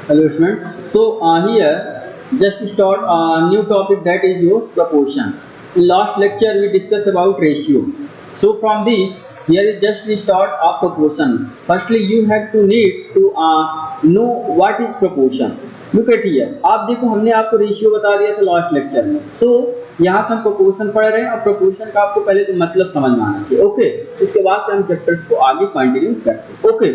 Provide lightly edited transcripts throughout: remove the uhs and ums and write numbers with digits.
Hello students. So here just start a new topic, that is your proportion. In last lecture we discussed about ratio. So from this here is just we start a proportion. Firstly you have to need to know what is proportion. Look at here. आप देखो हमने आपको ratio बता दिया था last lecture में. So यहाँ से हम प्रोपोर्शन पढ़ रहे हैं और प्रोपोर्शन का आपको पहले तो मतलब समझ में आना चाहिए. ओके, उसके बाद से हम चैप्टर्स को आगे कंटिन्यू करते हैं. ओके,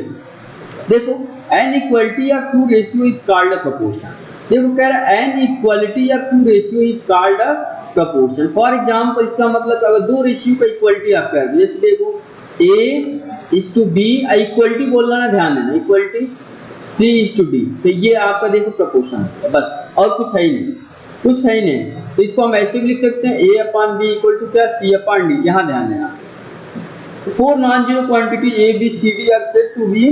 देखो an equality of two ratio is called a proportion. देखो कह रहा है an equality of two ratio is called a proportion. For example इसका मतलब अगर दो रेशियो का इक्वलिटी आप कर दो, जैसे देखो a is to b, equality बोलना ना, ध्यान देना, equality c is to d, तो ये आपका देखो प्रोपोर्शन है बस, और कुछ है ही नहीं, कुछ है ही नहीं. तो इसको हम ऐसे भी लिख सकते हैं a upon b equal to क्या, c अपॉन d. यहाँ ध्यान देना, four non zero quantity a b c d are said to be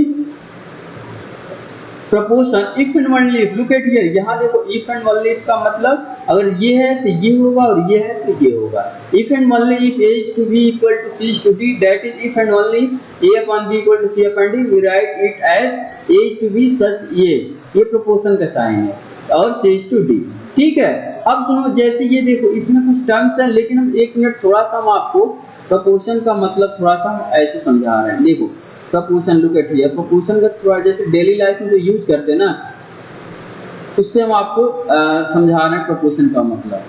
proportion if and only if. look at here, यहाँ देखो if and only if का मतलब अगर ये है तो ये होगा और ये है तो ये होगा. if and only if a is to b equal to c is to d, that is if and only a upon b equal to c upon d, we write it as a is to b such ये proportion का sign है और c is to d. ठीक है, अब सुनो, जैसे ये देखो इसमें कुछ टर्म्स हैं, लेकिन हम एक मिनट थोड़ा सा हम आपको प्रोपोर्शन का मतलब थोड़ा सा हम ऐसे समझा रहे हैं. देखो proportion, look at here, proportion का थोड़ा जैसे डेली लाइफ में जो यूज करते हैं ना, उससे हम आपको समझा रहे हैं प्रोपोर्शन का मतलब.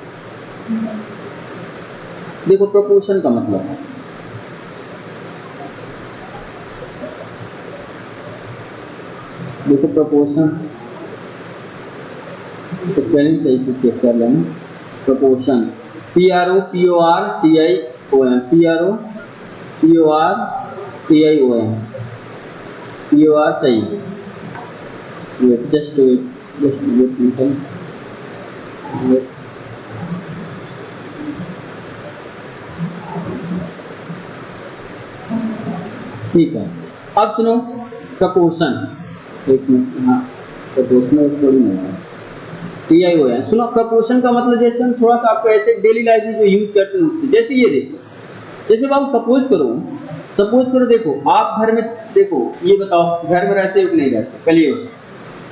देखो प्रोपोर्शन का मतलब है, देखो प्रोपोर्शन स्पेलिंग सही से चेक कर लेना. प्रोपोर्शन PROPORTION, PROPORTION, POR सही. जस्ट ठीक है. अब सुनो प्रोपोर्शन, एक मिनट, हाँ प्रोपोर्शन थोड़ी नहीं है, TION. सुनो प्रोपोर्शन का मतलब जैसे हम थोड़ा सा आपको ऐसे डेली लाइफ में जो यूज करते हैं उससे, जैसे ये देखो, जैसे बाबू सपोज करो देखो आप घर में, देखो ये बताओ घर में रहते हो कि नहीं रहते, पहले ये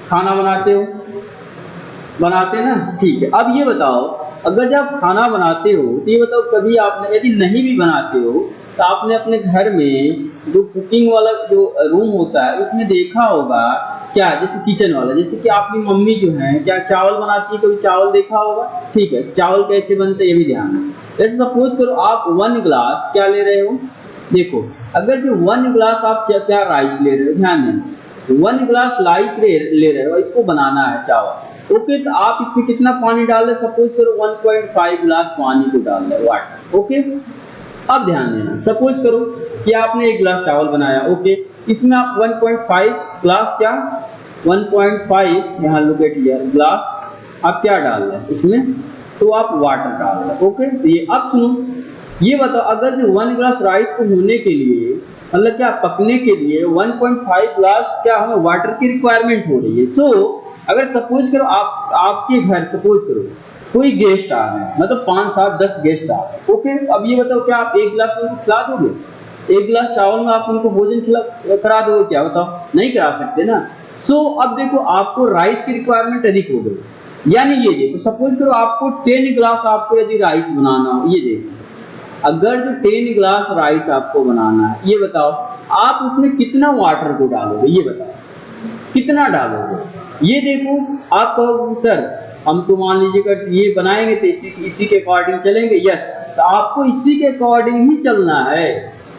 खाना बनाते हो, बनाते ना, ठीक है. अब ये बताओ अगर जब खाना बनाते हो तो ये बताओ कभी आपने, यदि नहीं भी बनाते हो तो आपने अपने घर में जो कुकिंग वाला जो रूम होता है उसमें देखा होगा क्या, जैसे किचन वाला, जैसे कि आपकी मम्मी जो है क्या चावल बनाती है, कभी चावल देखा होगा. ठीक है, चावल कैसे बनते हैं ये भी ध्यान है. जैसे सपोज करो आप 1 ग्लास क्या ले रहे हो, देखो अगर जो 1 ग्लास आप क्या राइस ले रहे हो, ध्यान देना, 1 ग्लास राइस ले रहे हो, इसको बनाना है चावल. ओके, तो आप इसमें कितना पानी डाल रहे, सपोज करो 1.5 ग्लास पानी को डाल रहे हो, वाटर. ओके, अब ध्यान देना, सपोज करो कि आपने 1 ग्लास चावल बनाया. ओके, इसमें आप 1.5 ग्लास क्या, 1.5 यहाँ लुक एट हियर ग्लास आप क्या डाल रहे हैं इसमें, तो आप वाटर डाल रहे हैं. ओके, तो ये अब सुनो, ये बताओ अगर जो 1 ग्लास राइस को होने के लिए, मतलब क्या पकने के लिए 1.5 ग्लास क्या हमें वाटर की रिक्वायरमेंट हो रही है. सो अगर सपोज करो आपके घर सपोज करो कोई गेस्ट आ रहे हैं, मतलब 5 7 10 गेस्ट आ रहे हैं. ओके, अब ये बताओ क्या आप 1 ग्लास उनको खिला दोगे, 1 ग्लास चावल में आप उनको भोजन करा दोगे क्या, बताओ, नहीं करा सकते ना. सो अब देखो आपको राइस की रिक्वायरमेंट अधिक हो गई, यानी ये देखो सपोज करो आपको 10 ग्लास आपको यदि राइस बनाना हो, ये देखो अगर जो 10 ग्लास राइस आपको बनाना है, ये बताओ आप उसमें कितना वाटर को डालोगे, ये बताओ कितना डालोगे. ये देखो आप कहोगे सर हम तो मान लीजिएगा ये बनाएंगे तो इसी के अकॉर्डिंग चलेंगे. यस, तो आपको इसी के अकॉर्डिंग ही चलना है.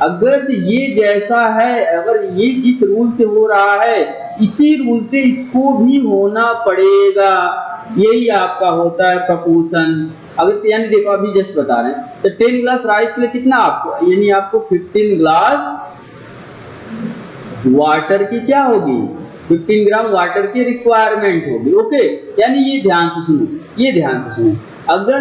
अगर ये जैसा है, अगर ये जिस रूल से हो रहा है इसी रूल से इसको भी होना पड़ेगा. यही आपका होता है प्रोपोर्शन. अगर यानी देखो अभी जस्ट बता रहे हैं, तो 10 ग्लास राइस के लिए कितना आपको, यानी आपको 15 ग्लास वाटर की क्या होगी, 15 ग्राम वाटर की रिक्वायरमेंट होगी. ओके, यानी ये ध्यान से सुनो, ये ध्यान से सुनो. अगर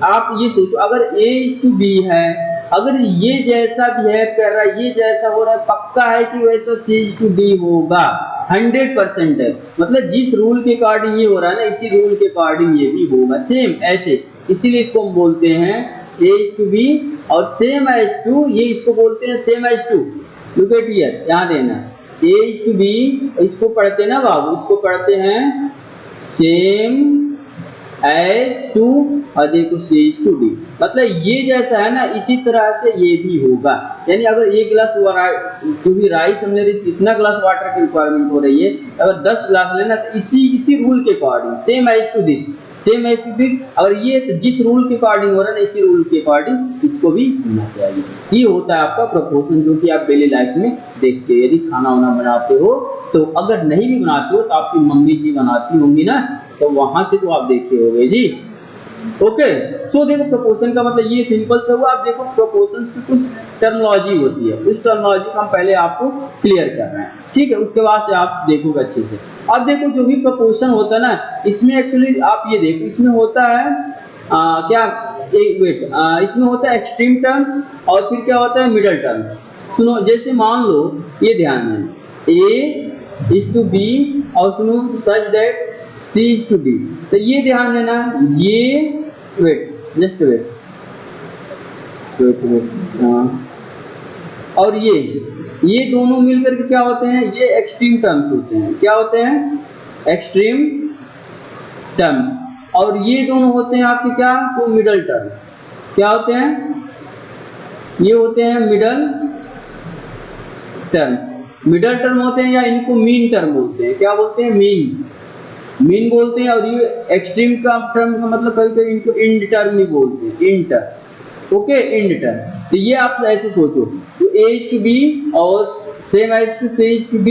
आप ये सोचो अगर A is to B है, अगर ये जैसा बिहेव कर रहा है, ये जैसा हो रहा है, पक्का है कि वैसा C is to D होगा, 100% है. मतलब जिस रूल के अकॉर्डिंग ये हो रहा है ना, इसी रूल के अकॉर्डिंग ये भी होगा, सेम ऐसे. इसीलिए इसको हम बोलते हैं A is to B और सेम एज टू, ये इसको बोलते हैं same as to. Look at here, यहाँ देना A:B, इसको पढ़ते ना बाबू, इसको पढ़ते हैं सेम एज टू, और देखो C:D, मतलब ये जैसा है ना इसी तरह से ये भी होगा। यानी अगर एक गिलास जो भी राइस हमने इतना गिलास वाटर की रिक्वायरमेंट हो रही है, अगर 10 गिलास लेना तो इसी रूल के according same as to this, अगर ये तो जिस रूल के अकॉर्डिंग हो रहा है ना, इसी रूल के अकॉर्डिंग इसको भी होना चाहिए। ये होता है आपका प्रोपोर्शन, जो कि आप डेली लाइफ में देखते हो। यदि खाना वाना बनाते हो तो, अगर नहीं भी बनाते हो तो आपकी मम्मी जी बनाती होंगी ना, तो वहां से तो आप देखे होंगे जी। ओके, सो देखो प्रोपोर्शन का मतलब ये सिंपल से हुआ। आप देखो प्रोपोर्शन की कुछ टर्मिनोलॉजी होती है, उस टर्मिनोलॉजी को हम पहले आपको क्लियर कर रहे हैं, ठीक है, उसके बाद से आप देखोगे अच्छे से। अब देखो जो भी प्रोपोर्शन होता है ना, इसमें एक्चुअली आप ये देखो, इसमें होता है क्या, इसमें होता है एक्सट्रीम टर्म्स और फिर क्या होता है मिडल टर्म्स। सुनो, जैसे मान लो, ये ध्यान में A:B और सुनो सच दैट C:D, तो ये ध्यान देना, ये जस्ट वेट, और ये दोनों मिलकर के क्या होते हैं, ये एक्सट्रीम टर्म्स होते हैं। क्या होते हैं? Extreme terms. और ये दोनों होते हैं आपके क्या, तो मिडल टर्म। क्या होते हैं? ये होते हैं मिडल टर्म्स। मिडल टर्म होते हैं या इनको मीन टर्म बोलते हैं। क्या बोलते हैं? मीन बोलते हैं। और ये एक्सट्रीम का टर्म का मतलब कभी कभी इनको इंड टर्म भी बोलते हैं, end term. Okay, end term. तो ये आप ऐसे सोचो, तो A:B और सेम एज टू C:D,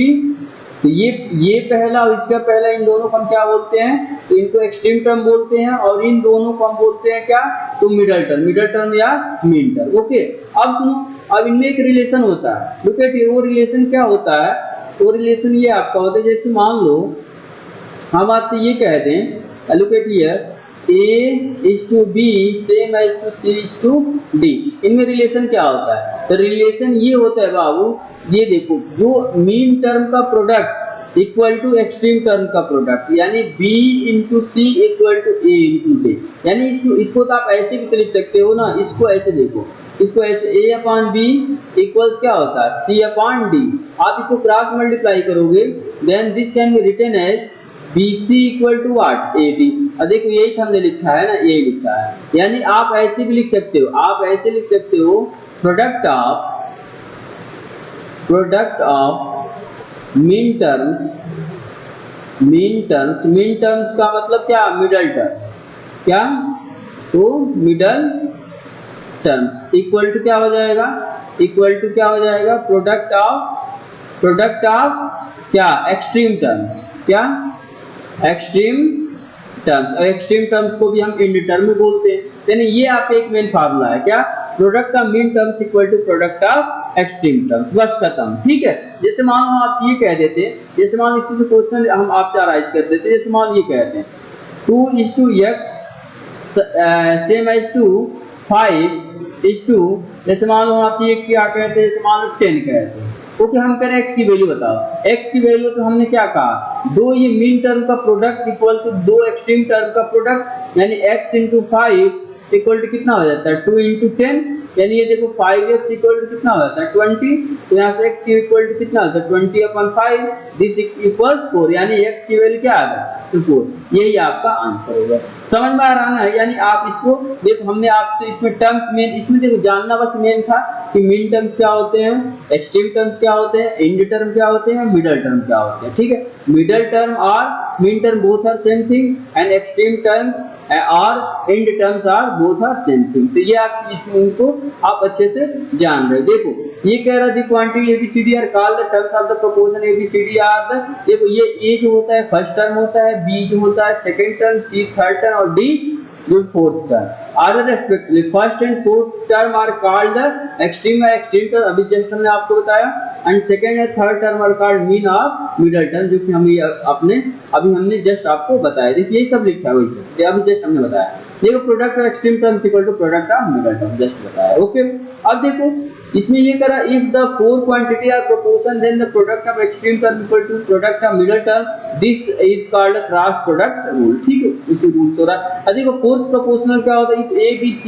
तो ये पहला और इसका पहला, इन दोनों को हम क्या बोलते हैं, तो इनको एक्सट्रीम टर्म बोलते हैं। और इन दोनों को हम बोलते हैं क्या, तो मिडल टर्म या मीन टर्म। ओके, अब सुनो, अब इनमें एक रिलेशन होता है। लुक एट, वो रिलेशन क्या होता है, वो रिलेशन ये आपका होता है, जैसे मान लो हम आपसे ये कहते हैं, look at here, A:B same as to C:D, इनमें रिलेशन क्या होता है? तो रिलेशन ये होता है बाबू, ये देखो, जो मीन टर्म का product equal to extreme term का प्रोडक्ट, यानी B into C equal to A into D। यानी इसको तो आप ऐसे भी तो लिख सकते हो ना, इसको ऐसे देखो, इसको ऐसे A/B इक्वल्स क्या होता है, C/D। आप इसको क्रॉस मल्टीप्लाई करोगे, then this can be written as BC equal to what, AB। और देखो यही हमने लिखा है ना, यही लिखा है। यानी आप ऐसे भी लिख सकते हो, आप ऐसे लिख सकते हो, प्रोडक्ट ऑफ मीन टर्म्स का मतलब क्या, मिडल टर्म। क्या, तो मिडल टर्म्स इक्वल टू क्या हो जाएगा, प्रोडक्ट ऑफ क्या, एक्सट्रीम टर्म्स। क्या, एक्सट्रीम टर्म्स। और एक्सट्रीम टर्म्स को भी हम इंड टर्म में बोलते हैं। यानी ये आप एक मेन फार्मूला है, क्या, product of mean terms equal to product of extreme terms, बस खत्म। ठीक है, जैसे मान लो आप ये कह देते, जैसे मान लो इसी से क्वेश्चन हम आपसे अराइज कर देते, जैसे मान ये कहते हैं 2:x सेम एज टू 5:, जैसे मान लो आप ये क्या कहते हैं, जैसे मान लो 10 कहते हैं। ओके, हम कह रहे हैं x की वैल्यू बताओ। x की वैल्यू तो हमने क्या कहा, दो ये मीन टर्म का प्रोडक्ट इक्वल टू दो एक्सट्रीम टर्म का प्रोडक्ट, यानी x इंटू 5 इक्वल टू कितना हो जाता है, 2 इंटू 10। यानी ये देखो 5x इक्वल टू कितना हो जाता है, 20। तो यहाँ से x की इक्वल टू कितना होता है, 20/5, दिस इक्वल्स 4। यानी x की वैल्यू क्या आ रहा है, तो 4। यही आपका आंसर होगा। समझ में आ रहा है? यानी आप इसको देखो, हमने आपसे इसमें टर्म्स मेन, इसमें देखो जानना बस मेन था कि मीन टर्म्स क्या होते हैं, एक्सट्रीम टर्म्स क्या होते हैं, इंड टर्म क्या होते हैं, मिडल टर्म क्या होते हैं। ठीक है, मिडल टर्म और mean term both are same thing, and extreme terms और end terms are both are same thing. तो ये आप इसको आप अच्छे से जान रहे हो। देखो ये कह रहा है, the quantity ABCD are called the terms of the proportion ABCD are the, देखो ये A जो होता है फर्स्ट टर्म होता है, B जो होता है second term, C third term और D जो fourth term. Are the respectively first and fourth term are called the extreme term, अभी जस्ट हमने आपको बताया, and second and third term are called mean और मिडल टर्म, जो कि हम अभी हमने जस्ट आपको बताया। देखिए ये सब लिखा है वही से, अभी जस्ट हमने बताया। देखो product of extreme terms equal to product of middle term, just बताया। ओके, अब देखो इसमें ये करा, if the four quantity are proportion then the product of extreme term equal to product of middle term, this is called a cross product rule. ठीक है, इसी rule से हो रहा है। देखो फोर्थ प्रोपोर्शनल क्या होता है, if ABC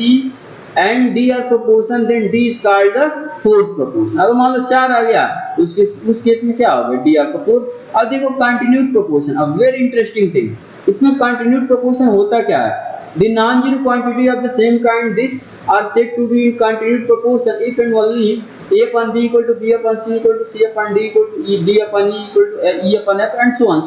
and D are proportion, then D is called the fourth proportion. अगर मान लो 4 आ गया उस केस में क्या होगा, डी आर का फोर्थ। अब देखो कंटिन्यूड प्रोपोर्शन, अब वेरी इंटरेस्टिंग थिंग, इसमें कंटिन्यूड प्रोपोर्शन होता क्या है, the non zero quantity of the same kind this are said to be in continued proportion if and only a upon b equal to b upon c equal to c upon d equal to e, d upon e equal to e upon f and so on।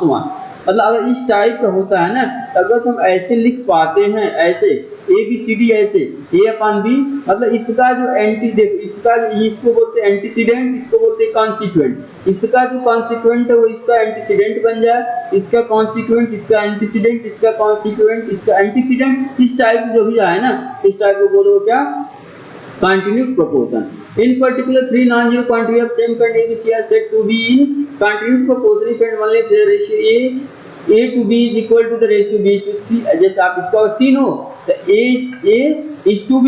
मतलब अगर इस type का होता है ना, अगर हम ऐसे लिख पाते हैं, ऐसे ए बी सी डी, ऐसे ए अपॉन बी, मतलब इसका जो एंटी, देखो इसका इसको बोलते हैं एंटीसीडेंट, इसको बोलते हैं कॉन्सिक्वेंट। इसका जो कॉन्सिक्वेंट है वो इसका एंटीसीडेंट बन जाए, इसका कॉन्सिक्वेंट इसका एंटीसीडेंट, इसका कॉन्सिक्वेंट इसका एंटीसीडेंट, इस टाइप से जो भी आए ना, इस टाइप को बोलो क्या, continued proportion. In particular, three non-zero quantity of same kind ABC are said to be in continued proportion if and only if the ratio A to B is equal to the ratio B is to 3। जैसे आप इसका 3 हो तो A is to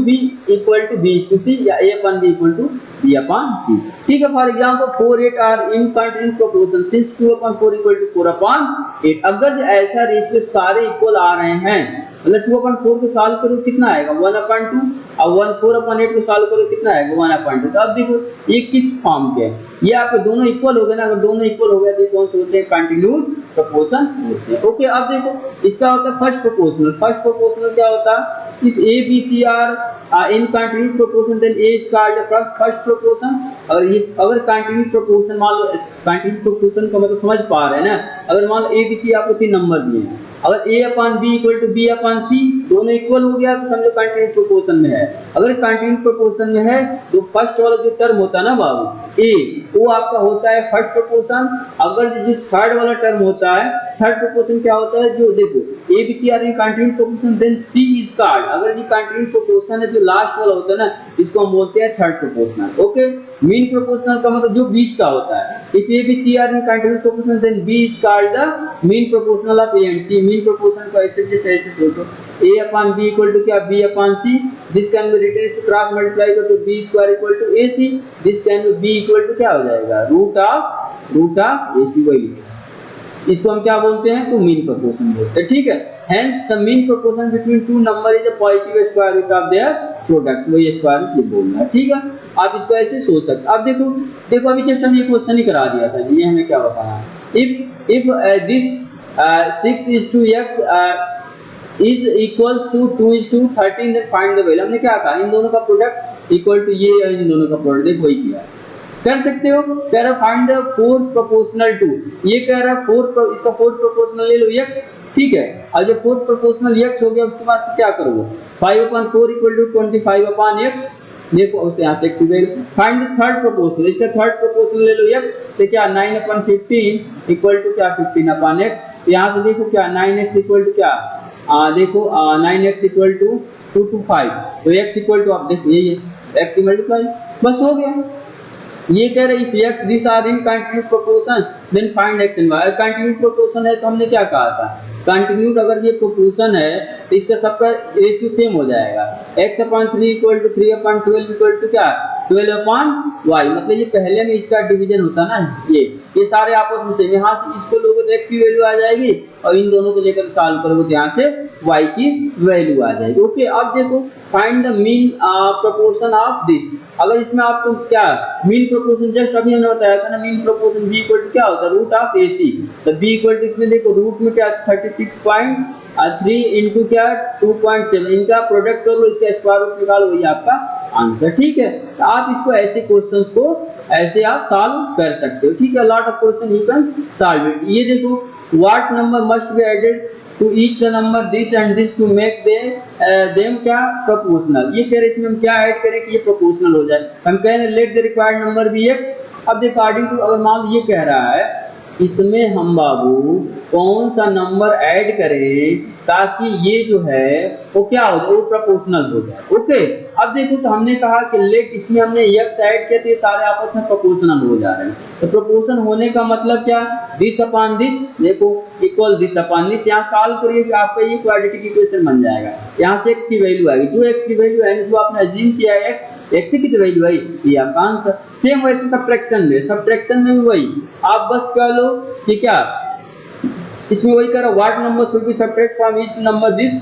B equal to B is to C, या A upon B equal to B upon C। ठीक है, for example 4 8 are in continued proportion since 2 upon 4 equal to 4 upon 8। अगर ऐसा रेशियो सारे इक्वल आ रहे हैं, मतलब 2 upon 4 को सॉल्व करो कितना आएगा 1 upon 2, और 4 upon 8 को सॉल्व करो कितना आएगा 1 upon 2। तो अब देखो ये किस फॉर्म के है, ये आपके दोनों इक्वल हो गए ना, अगर दोनों इक्वल हो गए तो कौन से होते हैं, कंटिन्यूड प्रोपोर्शन होते हैं। ओके, अब देखो इसका होता है फर्स्ट प्रोपोर्शनल। फर्स्ट प्रोपोर्शनल क्या होता है, if A B C are in continued proportion then A is called first proportion. अगर कंटिन्यूड प्रोपोर्शन, मान लो कंटिन्यूड प्रोपोर्शन का मतलब समझ पा रहे हैं ना, अगर मान लो ए बी सी आपको 3 नंबर दिए हैं, अगर a upon b equal to b upon c, दोनों इक्वल हो गया तो समझो कंटिन्यूड प्रोपोर्शन में है। अगर कंटिन्यूड प्रोपोर्शन में है तो फर्स्ट वाला जो टर्म होता है ना बाबू a, वो आपका होता है फर्स्ट प्रोपोर्शन। अगर जो थर्ड वाला टर्म होता है, थर्ड प्रोपोर्शन क्या होता है, जो देखो a b c are in continued proportion then c is called, अगर ये कंटिन्यूड प्रोपोर्शन है जो लास्ट वाला होता है ना, इसको हम बोलते हैं third proportional. Okay, mean proportional का मतलब जो बीच का होता है, if a b c are in continued proportion then b is called the mean proportional of a and c। Mean proportion को ऐसे जैसे ऐसे सोचो, a upon b equal to क्या, b upon c, this can be written इस cross multiply कर तो b square equal to ac, this can be b equal to क्या हो जाएगा, रूट ऑफ ac। वही इसको हम क्या बोलते हैं, तो मीन प्रोपोर्शन बोलते हैं। ठीक है, hence the mean proportion between two number is the positive square root of their product, वही स्क्वायर रूट ये बोलना है। ठीक है, आप इसको ऐसे सोच सकते। अब देखो अभी जस्ट हमने ये क्वेश्चन ही करा दिया था, ये हमें क्या बताना है, if this 6 is to x is equals to 2 is to 13 then find the value। हमने क्या कहा, इन दोनों का प्रोडक्ट इक्वल टू ये, इन दोनों का प्रोडक्ट, देखो वही किया कर सकते हो। कह रहा find the fourth proportional to, ये कह रहा इसका फोर्थ प्रोपोर्शनल ले लो x। ठीक है, और जब फोर्थ प्रोपोर्शनल x हो गया उसके बाद क्या करोगे, 5 upon 4 equal to 25 upon x। देखो उसे यहाँ से x value find the third proportional, इसका थर्ड प्रोपोर्शनल ले लो x, तो क्या 9 upon 15 इक्वल टू क्या 15 upon x। यहाँ से देखो क्या 9x इक्वल टू क्या, देखो 9x इक्वल टू 2 to 5, तो x इक्वल टू आप देखो ये x मल्टीप्लाई, बस हो गया। ये कह रहे if x this are in continued proportion then find x and y। Continued proportion है तो हमने क्या कहा था, कंटिन्यूड अगर ये प्रोपोर्शन है तो इसका सबका रेशियो सेम हो जाएगा, x upon 3 equal to 3 upon 12 equal to क्या 12 अपॉन y। मतलब ये पहले में इसका डिवीजन होता ना, ये सारे आपस में सेम, यहाँ से इसको लोगे तो x की वैल्यू आ जाएगी और इन दोनों को लेकर सॉल्व करोगे तो यहाँ से y की वैल्यू आ जाएगी। ओके, अब देखो find the mean proportion of this. अगर इसमें आपको क्या मीन प्रोपोर्शन जस्ट अभी हमने बताया था ना, mean proportion b equal to क्या होता है, रूट ऑफ ac। तो b इक्वल टू इसमें देखो रूट में क्या 36.3 इंटू क्या 2.7, इनका प्रोडक्ट कर लो, इसका स्क्वायर रूट निकालो, वही आपका आंसर। ठीक है, तो आप इसको ऐसे क्वेश्चंस को ऐसे आप सॉल्व कर सकते हो। ठीक है, lot of question you can solve it. ये देखो what number must be added to each the number this and this to make them क्या प्रोपोर्शनल। ये कह रहे इसमें हम क्या ऐड करें कि ये प्रोपोर्शनल हो जाए। हम कह रहे let the required number be x। अब देखो अकॉर्डिंग टू, अगर मान लो ये कह रहा है इसमें हम बाबू कौन सा नंबर ऐड करें ताकि ये जो है वो क्या हो जाए, वो प्रोपोर्शनल हो जाए। ओके, अब देखो तो हमने कहा कि लेट इसमें हमने x ऐड किया तो ये सारे आपस में प्रोपोर्शनल हो जा रहे हैं। तो प्रोपोर्शन होने का मतलब क्या, दिस अपॉन दिस, देखो इक्वल दिस अपॉन दिस। यहाँ सॉल्व करिए कि आपका ये क्वाड्रेटिक इक्वेशन बन जाएगा। यहाँ से x की वैल्यू आएगी, जो x की वैल्यू है जो आपने अज्यूम किया है x की कितनी वैल्यू आई, ये आपका आंसर। सेम वैसे सब्ट्रैक्शन में भी वही, आप बस कह लो कि क्या इसमें वही करो what number should be subtract from each number this.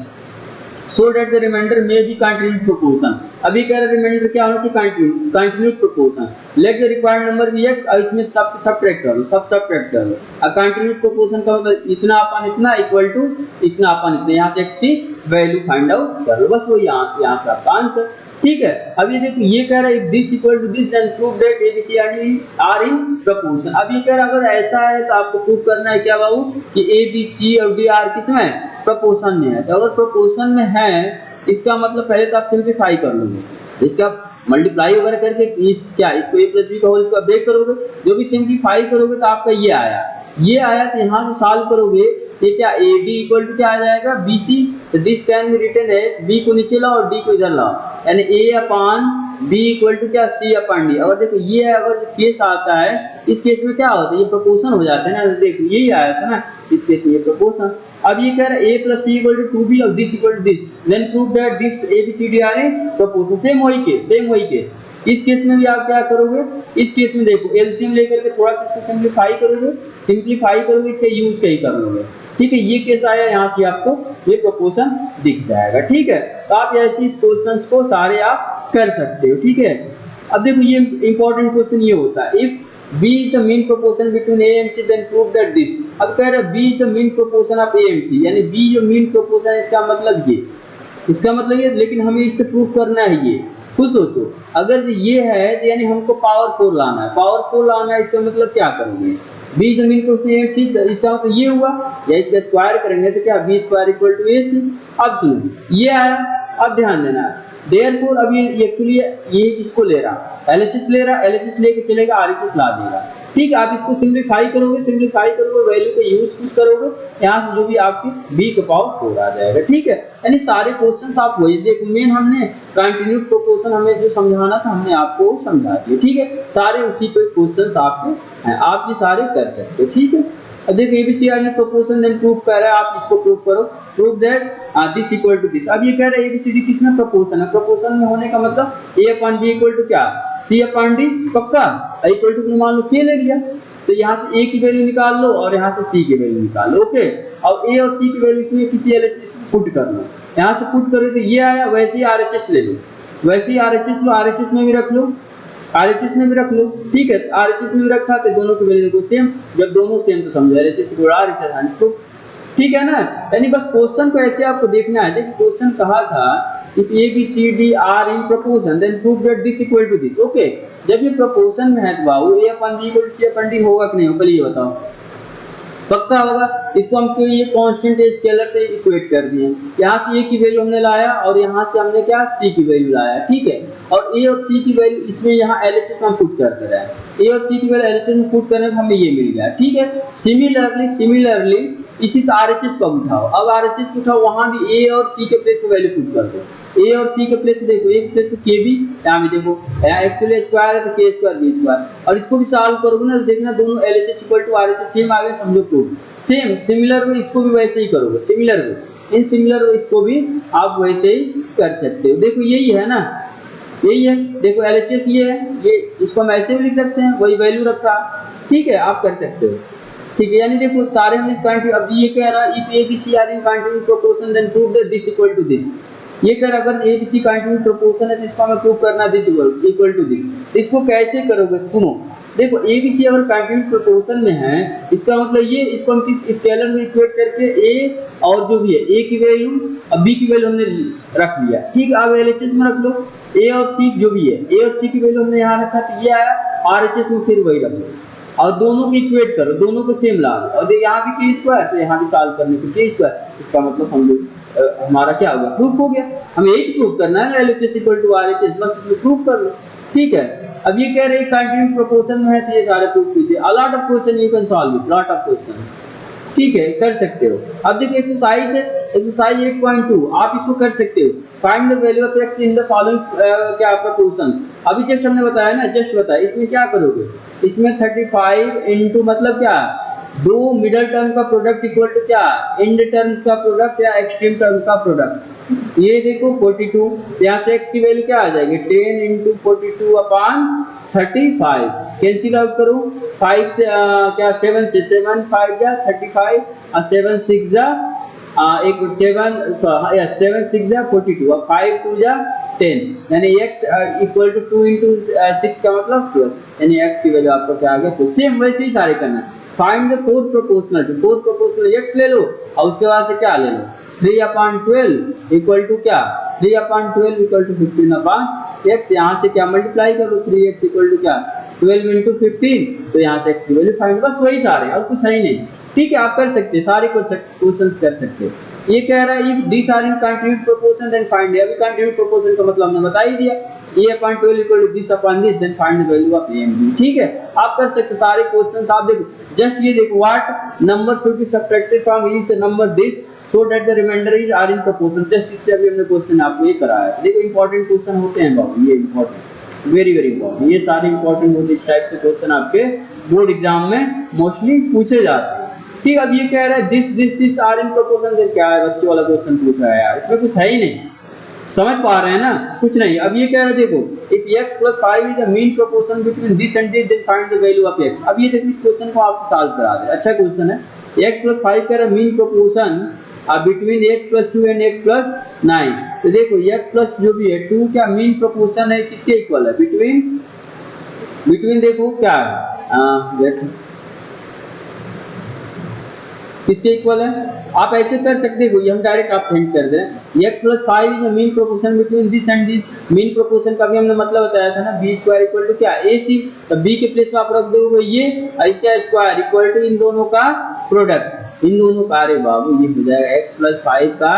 So that the remainder may be continued proportion. अभी कह रहे रिमाइंडर क्या होना चाहिए, continued proportion. Let the required number be x, और इसमें सब सब्ट्रैक्ट कर लो, सब सब्ट्रैक्ट कर लो। अब कंटिन्यूड प्रोपोर्शन का मतलब इतना अपन इतना इक्वल टू इतना अपन इतना, यहाँ से एक्स की वैल्यू फाइंड आउट कर लो, बस वो यहाँ से आपका आंसर। ठीक है, अब ये देखो ये कह रहा है this equal to this then prove that A B C are in proportion. अब ये कह रहा है अगर ऐसा है तो आपको प्रूव करना है क्या बाबू कि ए बी सी और डी आर किस में, प्रोपोर्शन में है। तो अगर प्रोपोर्शन में है इसका मतलब पहले तो आप सिंप्लीफाई कर लोगे, इसका मल्टीप्लाई वगैरह करके क्या इसको ए प्लस बी का होल इसका ब्रेक करोगे, जो भी सिंप्लीफाई करोगे तो आपका ये आया तो यहाँ से सॉल्व करोगे ये क्या ए डी इक्वल टू क्या आ जाएगा बी सी। तो this can be written as B को नीचे लाओ और डी को इधर लाओ, यानी A upon B equal to क्या सी अपॉन डी। अगर देखो ये अगर केस आता है इस केस में क्या होता है, ये प्रोपोर्शन हो जाता है ना, देखो यही आया था ना इस केस में ये प्रोपोर्शन। अब ये कह रहा है a plus C equal to 2b और this equal to this, then prove that this A B C D are a proportion. Same वही केस। इस केस में भी आप क्या करोगे, इस केस में देखो एलसीएम लेकर के थोड़ा सा इसको सिंप्लीफाई करोगे इसका यूज कहीं कर लोगे। ठीक है, ये केस आया, यहाँ से आपको ये प्रोपोर्शन दिख जाएगा। ठीक है, तो आप ऐसे इस क्वेश्चंस को सारे आप कर सकते हो। ठीक है, अब देखो ये इंपॉर्टेंट क्वेश्चन ये होता है, if B is the mean proportion between A and C, then prove that this। अब कह रहा है B is the mean proportion of A and C, यानी B जो mean proportion है इसका मतलब ये, लेकिन हमें इससे प्रूव करना है ये। खुद सोचो, अगर ये है तो यानी हमको पावर 4 लाना है, इसका मतलब क्या करोगे, B is the mean proportion A and C, इसका मतलब ये हुआ, या इसका स्क्वायर करेंगे तो क्या B square equal to AC। अब सुनो ये आया, अब ध्यान देना देयरफॉर अब ये एक्चुअली ये इसको ले रहा एलएचएस लेके चलेगा आरएचएस ला देगा। ठीक है, आप इसको सिंप्लीफाई करोगे वैल्यू को यूज कुछ करोगे, यहाँ से जो भी आपकी बी का पावर 4 आ जाएगा। ठीक है, यानी सारे क्वेश्चंस आप वही देखो, मेन हमने कंटिन्यूड प्रोपोर्शन हमें जो समझाना था हमने आपको समझा दिया। ठीक है, सारे उसी पे क्वेश्चंस आपके हैं, आप ये सारे कर सकते हो। ठीक है, अब देखो एबीसीआर ने प्रोपोर्शन देन प्रूव कर रहा है, आप इसको प्रूव करो, prove that this equal to this. अब ये कह रहा है एबीसीडी किसमें प्रोपोर्शन है, प्रोपोर्शन में होने का मतलब ए अपॉन बी इक्वल टू क्या सी अपॉन डी, पक्का इक्वल टू मान लो के ले लिया, तो यहाँ से ए की वैल्यू निकाल लो और यहाँ से सी की वैल्यू निकाल लो। ओके, अब ए और सी की वैल्यू इसमें किसी एलएचएस में पुट कर लो, यहाँ से पुट करो तो ये आया, वैसे ही आरएचएस ले लो, आरएचएस में भी रख लो, ठीक है, आरएचएस में भी रखा तो दोनों की वैल्यू देखो सेम, जब दोनों सेम तो समझो RHS equal RHS answer proof. ठीक है ना, यानी बस क्वेश्चन को ऐसे आपको देखना है। देखिए क्वेश्चन कहा था if A B C D are in proportion then prove that this equal to this. Okay, जब ये प्रोपोर्शन में है तो बाबू A upon B equal to C upon D होगा कि नहीं होगा, ये बताओ, पक्का होगा। इसको हम क्यों ये कांस्टेंट स्केलर से इक्वेट कर दिए, यहाँ से ए की वैल्यू हमने लाया और यहाँ से हमने क्या सी की वैल्यू लाया। ठीक है, और ए और सी की वैल्यू इसमें यहाँ एलएचएस में हम पुट करते रहे, ए और सी की वैल्यू एलएचएस में पुट करने पर हमें ये मिल गया। ठीक है, सिमिलरली इसी से आरएचएस को उठाओ, अब आरएचएस को उठाओ, वहाँ भी ए और सी के प्लेस पे वैल्यू पुट कर दो, ए और सी के प्लेस पे देखो, ए के प्लेस पे के बी, यहाँ भी देखो यहाँ एक्चुअली स्क्वायर है तो के स्क्वायर बी स्क्वायर, और इसको भी सॉल्व करोगे ना तो देखना दोनों LHS equal to RHS same आ गए, समझो प्रूफ। सेम सिमिलर वे इसको भी वैसे ही करोगे, इन सिमिलर वे इसको भी आप वैसे ही कर सकते हो। देखो यही है ना, यही है, देखो एलएचएस ये है, ये इसको हम ऐसे भी लिख सकते हैं, वही वैल्यू रखा। ठीक है, आप कर सकते हो। ठीक है, यानी देखो सारे हमने कंटिन्यू, अब ये कह रहा है if A B C are in continue proportion then prove that this equal to this. ये कह रहा अगर A B C continue proportion है तो इसको हमें प्रूव करना दिस इक्वल टू दिस। इसको कैसे करोगे, सुनो, देखो ए बी सी अगर कंटिन्यू प्रोपोर्शन में है इसका मतलब ये, इसको हम किस स्केलर में इक्वेट करके ए और जो भी है ए की वैल्यू अब बी की वैल्यू हमने रख लिया। ठीक है, अब एलएचएस में रख लो, ए और सी जो भी है, ए और सी की वैल्यू हमने यहाँ रखा तो ये आया, आरएचएस में फिर वही रख लो और दोनों को इक्वेट करो, दोनों को सेम ला लो, और यहाँ भी के स्क्वायर तो यहाँ भी सॉल्व करने को के स्क्वायर, इसका मतलब हम लोग हमारा क्या होगा, प्रूफ हो गया। हमें यही प्रूफ करना है ना, एलएचएस इक्वल टू आरएचएस, बस इसमें प्रूफ कर लो। ठीक है, अब ये कह रहे हैं कंटिन्यू प्रोपोर्शन में है तो ये सारे प्रूफ कीजिए। A lot of question you can solve it, lot of question. ठीक है, कर सकते हो। अब देखिए एक्सरसाइज है, एक्सरसाइज 8.2, आप इसको कर सकते हो। Find the value of x in the following क्या प्रोपोर्शंस। अभी जस्ट हमने बताया ना, जस्ट बताया, इसमें क्या करोगे, इसमें 35 इनटू मतलब क्या, दो मिडल टर्म का प्रोडक्ट इक्वल टू क्या, एंड टर्म्स का प्रोडक्ट या एक्सट्रीम टर्म का प्रोडक्ट। ये देखो 42, यहाँ से x की वैल्यू क्या आ जाएगी, 10 इंटू 42 अपॉन 35, कैंसिल आउट करो, 5 से क्या 7 से 7 5 जा 35 और 7 6 जा एक 7 6 जा 42 और 5 2 जा 10 यानी x इक्वल टू 2 इंटू 6 का मतलब 12 यानी x की वैल्यू आपको क्या आ गया। तो सेम वैसे ही सारे करना है। फाइंड द फोर्थ प्रोपोर्शनल, तो फोर्थ प्रोपोर्शनल x ले लो और उसके बाद से क्या ले लो 3/12 इक्वल टू क्या 3/12 इक्वल टू 15/x। यहाँ से क्या मल्टीप्लाई करो 3x इक्वल टू क्या 12 इंटू 15, तो यहाँ से x की वैल्यू फाइंड, बस वही सारे और कुछ है ही नहीं। ठीक है, आप कर सकते हैं सारे क्वेश्चंस कर सकते हैं। ये कह रहा है if this are in continued proportion then find, अभी कंटिन्यूट प्रोपोर्शन का मतलब हमने बता ही दिया, a/12 equal to this upon this then find the value of a and b। ठीक है, आप कर सकते सारे क्वेश्चंस। आप देखो जस्ट ये देखो what number should be subtracted from each the number this so that the remainder is are in proportion. Just इससे अभी हमने क्वेश्चन आपको ये कराया है। देखो इंपॉर्टेंट क्वेश्चन होते हैं बाबू, ये इंपॉर्टेंट, वेरी वेरी इंपॉर्टेंट, ये सारे इंपॉर्टेंट होते हैं। इस टाइप से क्वेश्चन आपके बोर्ड एग्जाम में मोस्टली पूछे जाते हैं। ठीक, अब ये कह रहा है this are in proportion, then क्या है बच्चों वाला क्वेश्चन पूछ रहा है यार, इसमें कुछ है ही नहीं, समझ पा रहे हैं ना, कुछ नहीं। अब ये कह रहा है देखो if x + 5 is the mean proportion between this and this then find the value of x। अब ये देखो इस क्वेश्चन को आप सॉल्व करा दे, अच्छा क्वेश्चन है। x + 5 कह रहा है mean proportion between x + 2 and x + 9। तो देखो x प्लस जो भी है 2 क्या मीन प्रोपोर्शन है, किसके इक्वल है बिटवीन देखो क्या है किसके इक्वल है। आप ऐसे कर सकते हो, ये हम डायरेक्ट आप हिंट कर दें x + 5 is the mean proportion between this and this. Mean proportion का भी हमने मतलब बताया था ना, b² इक्वल टू क्या ac, तो b के प्लेस में आप रख दोगे ये और इसका स्क्वायर इक्वल टू इन दोनों का प्रोडक्ट, इन दोनों का, अरे बाबू ये हो जाएगा x + 5 का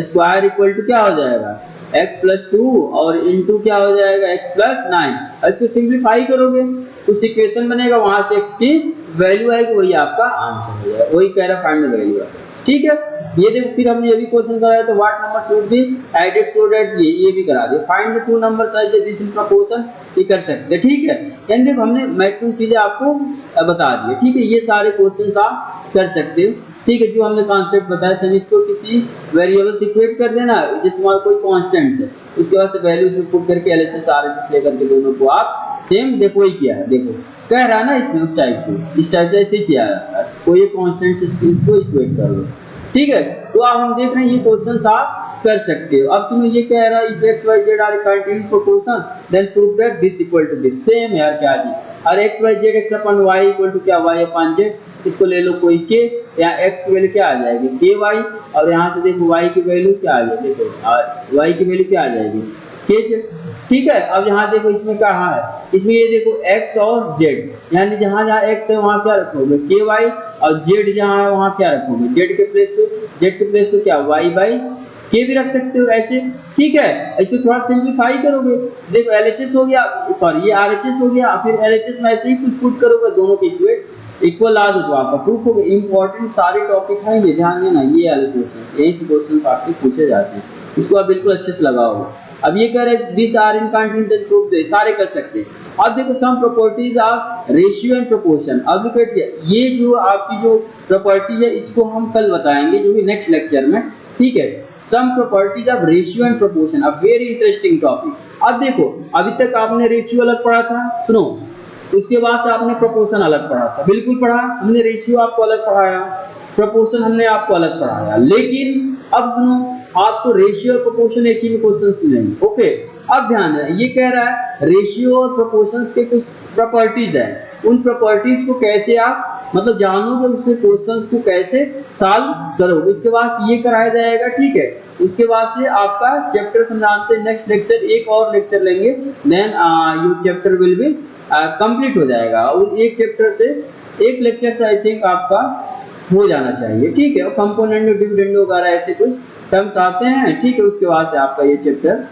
स्क्वायर इक्वल टू क्या हो जाएगा x + 2 और इनटू क्या हो जाएगा x + 9। और इसको सिंपलीफाई करोगे कुछ इक्वेशन बनेगा, वहां से x की वैल्यू आएगी, वही आपका आंसर हो जाएगा, वही कह रहा फाइंड द वैल्यू। ठीक है, ये देखो फिर हमने ये भी क्वेश्चन कराया तो what number should be added so that, ये भी करा दिया। Find the two number size this in proportion, ये कर सकते हैं। ठीक है, यानी देखो हमने मैक्सिमम चीजें आपको बता दी। ठीक है, ये सारे क्वेश्चंस आप कर सकते हो। ठीक है, जो हमने कॉन्सेप्ट बताया सर, इसको किसी वेरिएबल से इक्वेट कर देना, जैसे हमारा कोई कांस्टेंट है उसके बाद से वैल्यूज में पुट करके एलएचएस आरएचएस लेकर के दोनों को आप सेम देखो ही किया है। देखो कह रहा है ना इसमें उस टाइप से, इस टाइप से ऐसे ही किया है, कोई एक कांस्टेंट से इसको इक्वेट कर लो। ठीक है, तो अब हम देख रहे हैं ये क्वेश्चंस आप कर सकते हो। अब सुनो ये कह रहा है if x y z are continuous proportion then prove that this equal to this. Same यार क्या जी, और x y z x upon y equal to क्या y अपन z, इसको ले लो कोई k, यहाँ x की वैल्यू क्या आ जाएगी ky और यहाँ से देखो y की वैल्यू क्या आ जाएगी, देखो y की वैल्यू क्या आ जाएगी k। ठीक है, अब यहाँ देखो इसमें क्या है, इसमें ये देखो x और z, यानी जहाँ जहाँ x है वहाँ क्या रखोगे ky और z जहाँ है वहाँ क्या रखोगे z के प्लेस पे क्या y/k भी रख सकते हो ऐसे। ठीक है, इसको थोड़ा सिंपलीफाई करोगे, देखो LHS हो गया, सॉरी ये RHS हो गया, फिर LHS में ऐसे ही कुछ पुट करोगे, दोनों के इक्वल ला दो तो आपका प्रूफ हो गया। इंपॉर्टेंट सारे टॉपिक हैं, ये ध्यान देना, ये वाले क्वेश्चन यही से क्वेश्चन आपके पूछे जाते हैं, इसको आप बिल्कुल अच्छे से लगाओ। अब ये कह रहे this are in continuous proof दे, सारे कर सकते हैं। अब देखो some properties of ratio and proportion. अब लुक एट ये जो आपकी जो प्रॉपर्टी है इसको हम कल बताएंगे, जो कि नेक्स्ट लेक्चर में। ठीक है, some properties of ratio and proportion, a very interesting topic. अब देखो अभी तक आपने रेशियो अलग पढ़ा था, सुनो, उसके बाद से आपने प्रोपोर्शन अलग पढ़ा था, बिल्कुल पढ़ा, हमने रेशियो आपको अलग पढ़ाया, प्रोपोर्शन हमने आपको अलग पढ़ाया, लेकिन अब सुनो आपको रेशियो और प्रोपोर्शन एक ही में क्वेश्चन सुनेंगे। ओके, अब ध्यान देना, ये कह रहा है रेशियो और प्रोपोर्शंस के कुछ प्रॉपर्टीज हैं, उन प्रॉपर्टीज को कैसे आप मतलब जानोगे, उससे क्वेश्चंस को कैसे सॉल्व करोगे, इसके बाद ये कराया जाएगा। ठीक है, उसके बाद से आपका चैप्टर समझाते हैं, नेक्स्ट लेक्चर एक और लेक्चर लेंगे, then your chapter will be complete हो जाएगा। और एक चैप्टर से एक लेक्चर से आई थिंक आपका हो जाना चाहिए। ठीक है, कंपोनेंट डिविडेंड वगैरह ऐसे कुछ टर्म्स आते हैं। ठीक है, उसके बाद से आपका ये चैप्टर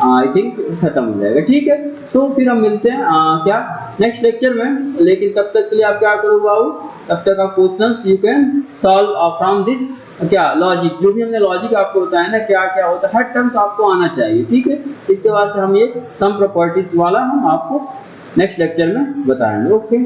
आई थिंक खत्म हो जाएगा। ठीक है, सो फिर हम मिलते हैं क्या नेक्स्ट लेक्चर में, लेकिन तब तक के लिए आप क्या करो बाबू, तब तक आप questions you can solve from this क्या लॉजिक, जो भी हमने लॉजिक आपको बताया ना क्या क्या होता है, हर टर्म्स आपको आना चाहिए। ठीक है, इसके बाद से हम ये सम प्रॉपर्टीज वाला हम आपको नेक्स्ट लेक्चर में बताएंगे। ओके।